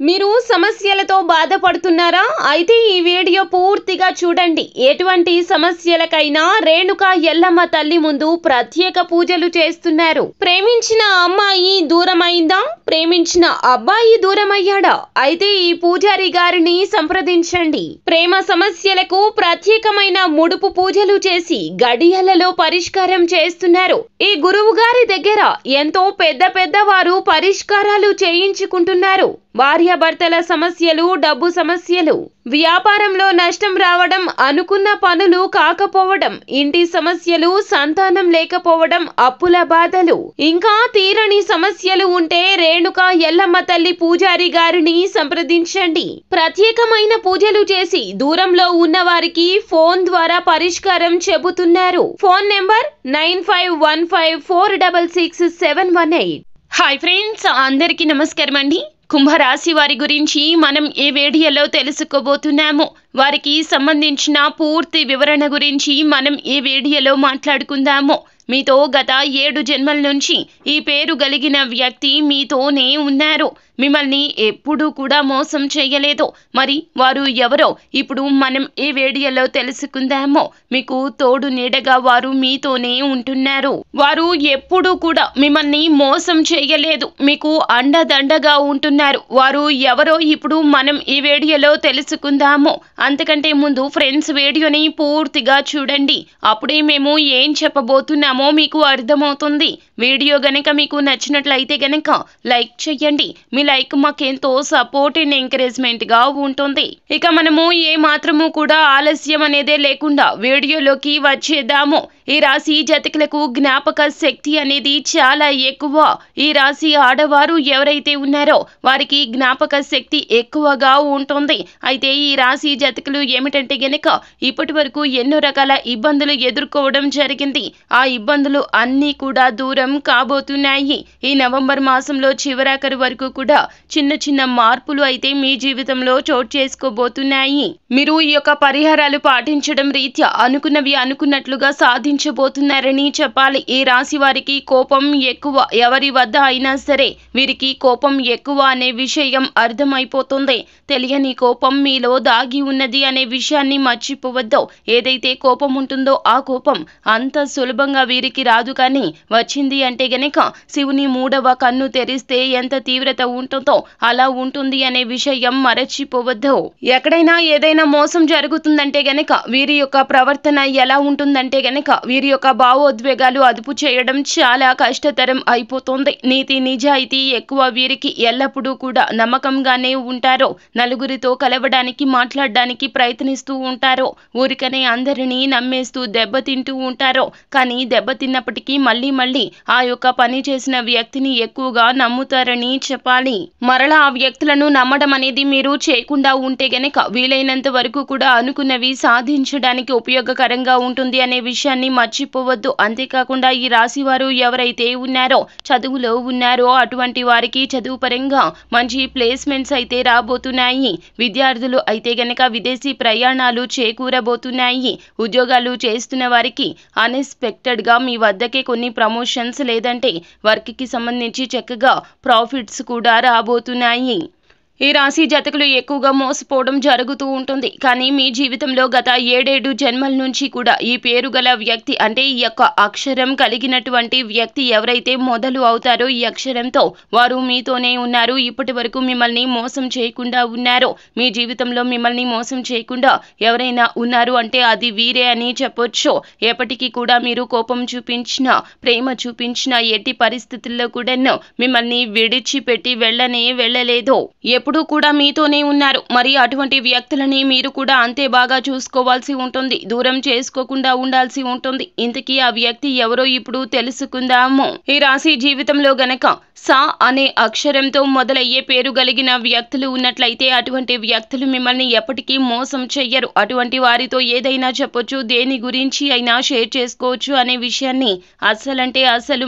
మీరు సమస్యలతో బాధపడుతున్నారా? అయితే ఈ వీడియో పూర్తిగా చూడండి. ఎటువంటి సమస్యలకైనా రేణుక ఎల్లమ్మ తల్లి ముందు ప్రత్యేక పూజలు చేస్తున్నారు. ప్రేమించిన అమ్మాయి దూరమైందా? ప్రేమించిన అబ్బాయి దూరమయ్యాడా? అయితే ఈ పూజారి గారిని సంప్రదించండి. ప్రేమ సమస్యలకు ప్రత్యేకమైన ముడుపు పూజలు చేసి గడియలలో పరిష్కారం చేస్తున్నారు. ఈ గురువు గారి దగ్గర ఎంతో పెద్ద వారు పరిష్కారాలు చేయించుకుంటున్నారు. భార్యాభర్తల సమస్యలు, డబ్బు సమస్యలు, వ్యాపారంలో నష్టం రావడం, అనుకున్న పనులు కాకపోవడం, ఇంటి సమస్యలు, సంతానం లేకపోవడం, అప్పుల బాధలు, ఇంకా తీరని సమస్యలు ఉంటే రేణుక ఎల్లమ్మ తల్లి పూజారి గారిని సంప్రదించండి. ప్రత్యేకమైన పూజలు చేసి దూరంలో ఉన్న వారికి ఫోన్ ద్వారా పరిష్కారం చెబుతున్నారు. Phone number 9515466718. హాయ్ ఫ్రెండ్స్, అందరికీ నమస్కారం అండి. కుంభరాశి వారి గురించి మనం ఈ వీడియోలో తెలుసుకోబోతున్నాము. వారికి సంబంధించిన పూర్తి వివరణ గురించి మనం ఈ వీడియోలో మాట్లాడుకుందాము. మీతో గత 7 జన్మల నుంచి ఈ పేరు కలిగిన వ్యక్తి మీతోనే ఉన్నారు. మిమ్మల్ని ఎప్పుడూ కూడా మోసం చేయలేదు. మరి వారు ఎవరో ఇప్పుడు మనం ఈ వీడియోలో తెలుసుకుందాము. మీకు తోడు నీడగా వారు మీతోనే ఉంటున్నారు. వారు ఎప్పుడూ కూడా మిమ్మల్ని మోసం చేయలేదు. మీకు అండదండగా ఉంటున్నారు. వారు ఎవరో ఇప్పుడు మనం ఈ వీడియోలో తెలుసుకుందాము. అంతకంటే ముందు ఫ్రెండ్స్, వీడియోని పూర్తిగా చూడండి. అప్పుడే మేము ఏం చెప్పబోతున్నామో మీకు అర్థమవుతుంది. వీడియో గనక మీకు నచ్చినట్లయితే గనక లైక్ చేయండి. మీ లైక్ మాకెంతో సపోర్ట్ అండ్ ఎంకరేజ్మెంట్ గా ఉంటుంది. ఇక మనము ఏ మాత్రము కూడా ఆలస్యం అనేదే లేకుండా వీడియోలోకి వచ్చేద్దాము. ఈ రాశి జాతకులకు జ్ఞాపక శక్తి అనేది చాలా ఎక్కువ. ఈ రాశి ఆడవారు ఎవరైతే ఉన్నారో వారికి జ్ఞాపక శక్తి ఎక్కువగా ఉంటుంది. అయితే ఈ రాశి జాతకులు ఏమిటంటే గనక ఇప్పటి వరకు ఎన్నో రకాల ఇబ్బందులు ఎదుర్కోవడం జరిగింది. ఆ ఇబ్బందులు అన్నీ కూడా దూరం కాబోతున్నాయి. ఈ నవంబర్ మాసంలో చివరాఖరు వరకు కూడా చిన్న మార్పులు అయితే మీ జీవితంలో చోటు చేసుకోబోతున్నాయి. మీరు ఈ యొక్క పరిహారాలు పాటించడం రీత్యా అనుకున్నవి అనుకున్నట్లుగా సాధించబోతున్నారని చెప్పాలి. ఈ రాశి వారికి కోపం ఎక్కువ. ఎవరి వద్ద అయినా సరే వీరికి కోపం ఎక్కువ అనే విషయం అర్థమైపోతుంది. తెలియని కోపం మీలో దాగి ఉన్నది అనే విషయాన్ని మర్చిపోవద్దు. ఏదైతే కోపం ఉంటుందో ఆ కోపం అంత సులభంగా వీరికి రాదు. కానీ వచ్చింది అంటే గనక శివుని 3వ కన్ను తెరిస్తే ఎంత తీవ్రత ఉంటుందో అలా ఉంటుంది అనే విషయం మరచిపోవద్దు. ఎక్కడైనా ఏదైనా మోసం జరుగుతుందంటే గనక వీరి యొక్క ప్రవర్తన ఎలా ఉంటుందంటే గనక వీరి యొక్క భావోద్వేగాలు అదుపు చేయడం చాలా కష్టతరం అయిపోతుంది. నీతి నిజాయితీ ఎక్కువ. వీరికి ఎల్లప్పుడూ కూడా నమ్మకంగానే ఉంటారు. నలుగురితో కలవడానికి, మాట్లాడడానికి ప్రయత్నిస్తూ ఉంటారు. ఊరికనే అందరినీ నమ్మేస్తూ దెబ్బతింటూ ఉంటారు. కానీ దెబ్బతిన్నప్పటికీ మళ్ళీ ఆ యొక్క పని చేసిన వ్యక్తిని ఎక్కువగా నమ్ముతారని చెప్పాలి. మరలా ఆ వ్యక్తులను నమ్మడం అనేది మీరు చేయకుండా ఉంటే గనక వీలైనంత వరకు కూడా అనుకున్నవి సాధించడానికి ఉపయోగకరంగా ఉంటుంది అనే విషయాన్ని మర్చిపోవద్దు. అంతేకాకుండా ఈ రాశి వారు ఎవరైతే ఉన్నారో చదువులో ఉన్నారో అటువంటి వారికి చదువు పరంగా మంచి ప్లేస్మెంట్స్ అయితే రాబోతున్నాయి. విద్యార్థులు అయితే గనక విదేశీ ప్రయాణాలు చేకూరబోతున్నాయి. ఉద్యోగాలు చేస్తున్న వారికి అన్ఎక్స్పెక్టెడ్ గా మీ వద్దకే కొన్ని ప్రమోషన్స్ లేదంటే వర్క్ కి సంబంధించి చక్కగా ప్రాఫిట్స్ కూడా రాబోతున్నాయి. ఈ రాశి జాతకులు ఎక్కువగా మోసపోవడం జరుగుతూ ఉంటుంది. కానీ మీ జీవితంలో గత 7 జన్మల నుంచి కూడా ఈ పేరు గల వ్యక్తి, అంటే ఈ యొక్క అక్షరం కలిగినటువంటి వ్యక్తి ఎవరైతే మొదలు అవుతారో ఈ అక్షరంతో వారు మీతోనే ఉన్నారు. ఇప్పటి వరకు మిమ్మల్ని మోసం చేయకుండా ఉన్నారు. మీ జీవితంలో మిమ్మల్ని మోసం చేయకుండా ఎవరైనా ఉన్నారు అంటే అది వీరే అని చెప్పొచ్చు. ఎప్పటికీ కూడా మీరు కోపం చూపించినా, ప్రేమ చూపించినా ఎట్టి పరిస్థితుల్లో కూడా మిమ్మల్ని విడిచిపెట్టి వెళ్ళలేదు. ఎప్పుడు కూడా మీతోనే ఉన్నారు. మరి అటువంటి వ్యక్తులని మీరు కూడా అంతే బాగా చూసుకోవాల్సి ఉంటుంది. దూరం చేసుకోకుండా ఉండాల్సి ఉంటుంది. ఇంతకీ ఆ వ్యక్తి ఎవరో ఇప్పుడు తెలుసుకుందాము. ఈ రాశి జీవితంలో గనక సా అనే అక్షరంతో మొదలయ్యే పేరు కలిగిన వ్యక్తులు ఉన్నట్లయితే అటువంటి వ్యక్తులు మిమ్మల్ని ఎప్పటికీ మోసం చెయ్యరు. అటువంటి వారితో ఏదైనా చెప్పొచ్చు, దేని గురించి అయినా షేర్ చేసుకోవచ్చు అనే విషయాన్ని అస్సలు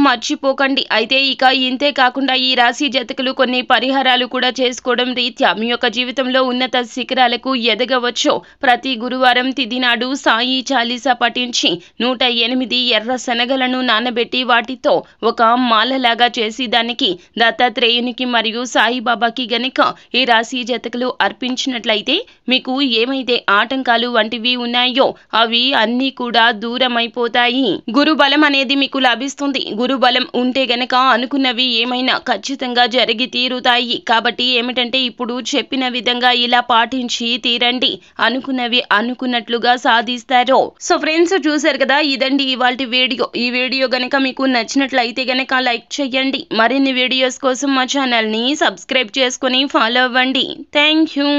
మర్చిపోకండి. అయితే ఇక ఇంతే కాకుండా ఈ రాశి జాతకులు కొన్ని పరిహారాలు కూడా చేసుకోవడం రీత్యా మీ యొక్క జీవితంలో ఉన్నత శిఖరాలకు ఎదగవచ్చు. ప్రతి గురువారం తిథి నాడు సాయి చాలీసా పఠించి 108 ఎర్ర శనగలను నానబెట్టి వాటితో ఒక మాలలాగా చేసి దానికి దత్తాత్రేయునికి మరియు సాయిబాబాకి గనుక ఈ రాశి జాతకులు అర్పించినట్లయితే మీకు ఏమైతే ఆటంకాలు వంటివి ఉన్నాయో అవి అన్నీ కూడా దూరమైపోతాయి. గురుబలం అనేది మీకు లభిస్తుంది. గురుబలం ఉంటే గనక అనుకున్నవి ఏమైనా ఖచ్చితంగా జరిగి తీరుతాయి. కాబట్టి ఏమిటంటే ఇప్పుడు చెప్పిన విధంగా ఇలా పాటించి తీరండి, అనుకున్నవి అనుకున్నట్లుగా సాధిస్తారు. సో ఫ్రెండ్స్, చూసారు కదా, ఇదండి ఇవాల్టి వీడియో. ఈ వీడియో గనక మీకు నచ్చినట్లయితే గనక లైక్ చేయండి. మరిన్ని వీడియోస్ కోసం మా ఛానల్ ని సబ్స్క్రైబ్ చేసుకుని ఫాలో అవ్వండి. Thank you.